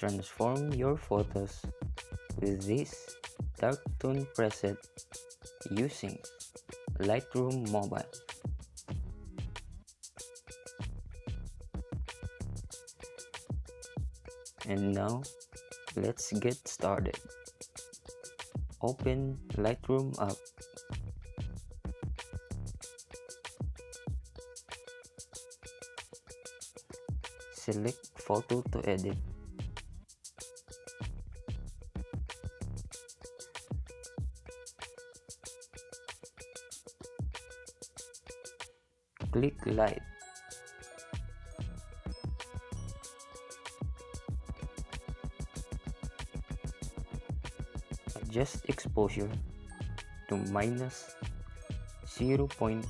Transform your photos with this dark tone preset using Lightroom Mobile. And now, let's get started. Open Lightroom app. Select Photo to edit. Click Light. Adjust exposure to minus 0.20.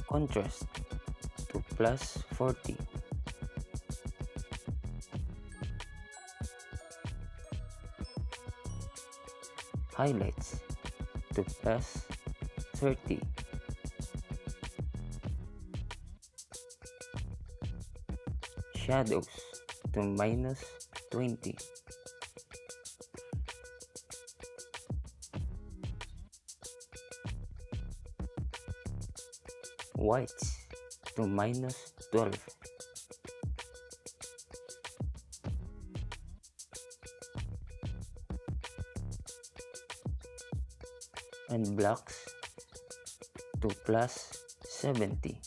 Contrast to plus 40. Highlights to plus 30. Shadows to minus 20. Whites to minus 12. And blacks to plus 70.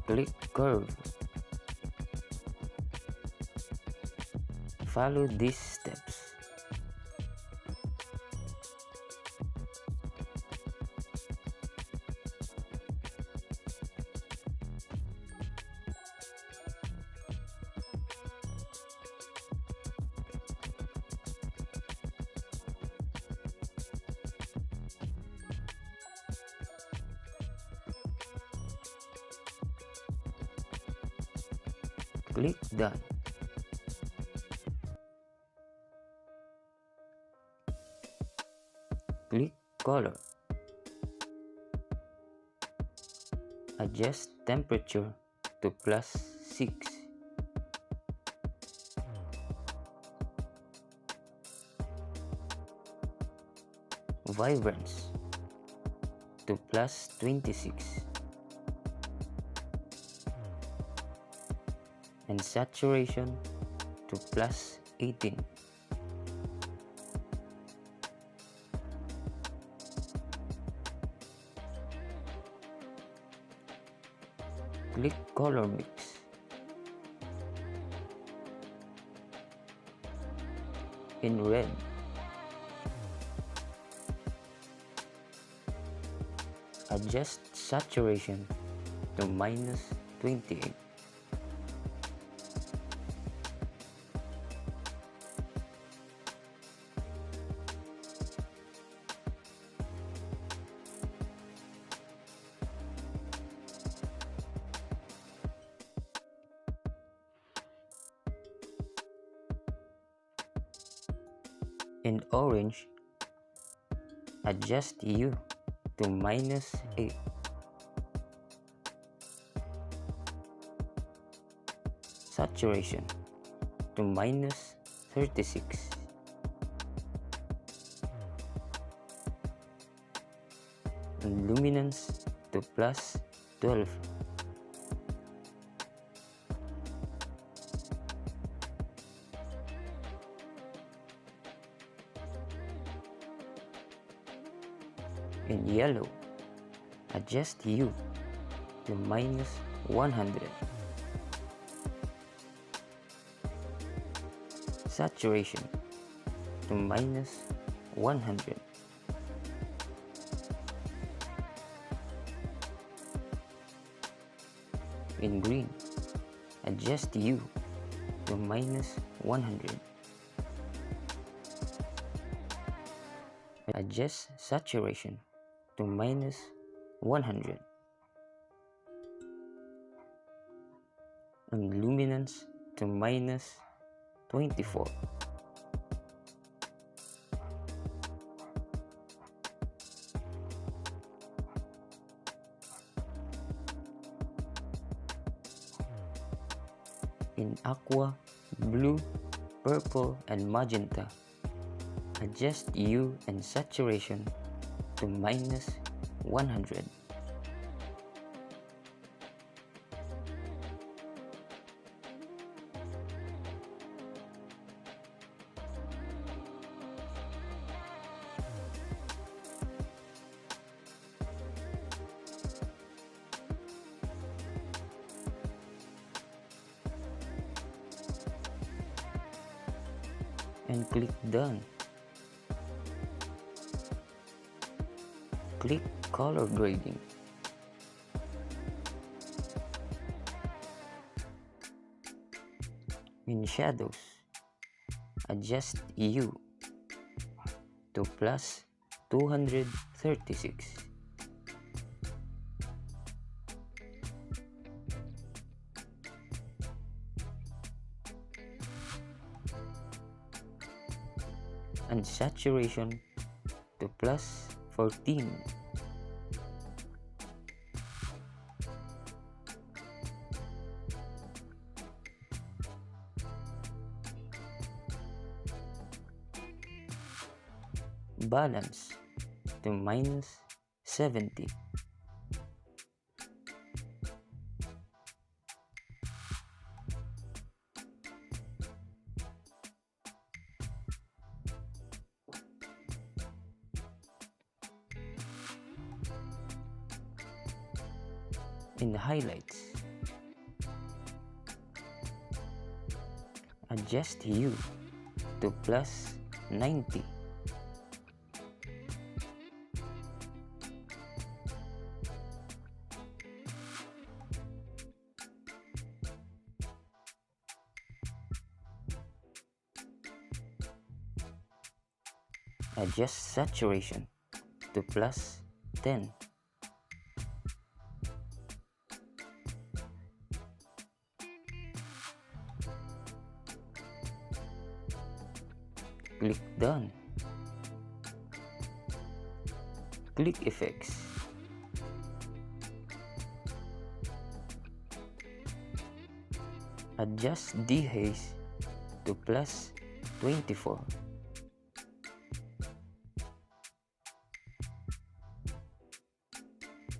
Click curve. Follow these steps. Click Done. Click Color. Adjust temperature to plus 6. Vibrance to plus 26. And saturation to plus 18. Click Color Mix. In red. Adjust saturation to minus 28. In orange, adjust hue to minus 8. Saturation to minus 36. And luminance to plus 12. In yellow, adjust hue to minus 100. Saturation to minus 100. In green, adjust hue to minus 100. Adjust saturation to -100 and luminance to -24. In aqua, blue, purple, and magenta, adjust hue and saturation to -100. And click Done. Click Color Grading. In Shadows, adjust hue to +236. And saturation to +14. Balance to -70. In the highlights, adjust hue to +90. Adjust saturation to +10. Click Done. Click Effects. Adjust dehaze to +24.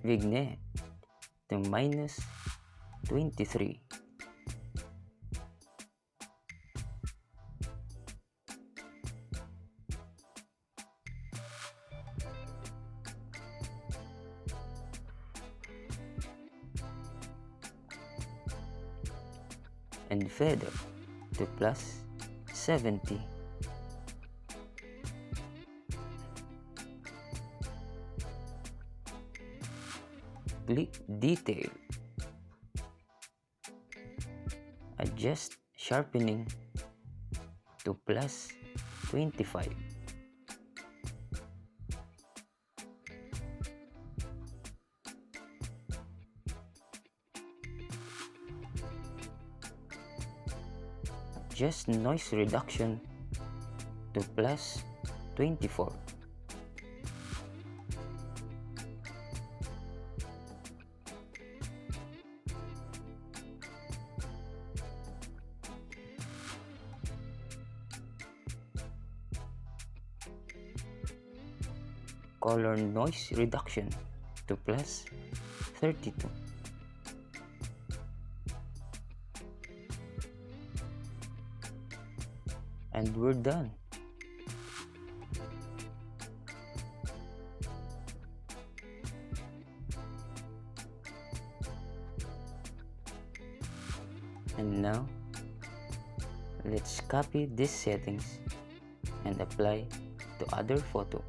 Vignette to -23. And feather to +70. Click Detail. Adjust sharpening to +25. Adjust noise reduction to +24. Color noise reduction to +32. And we're done. And now, let's copy these settings and apply to other photo.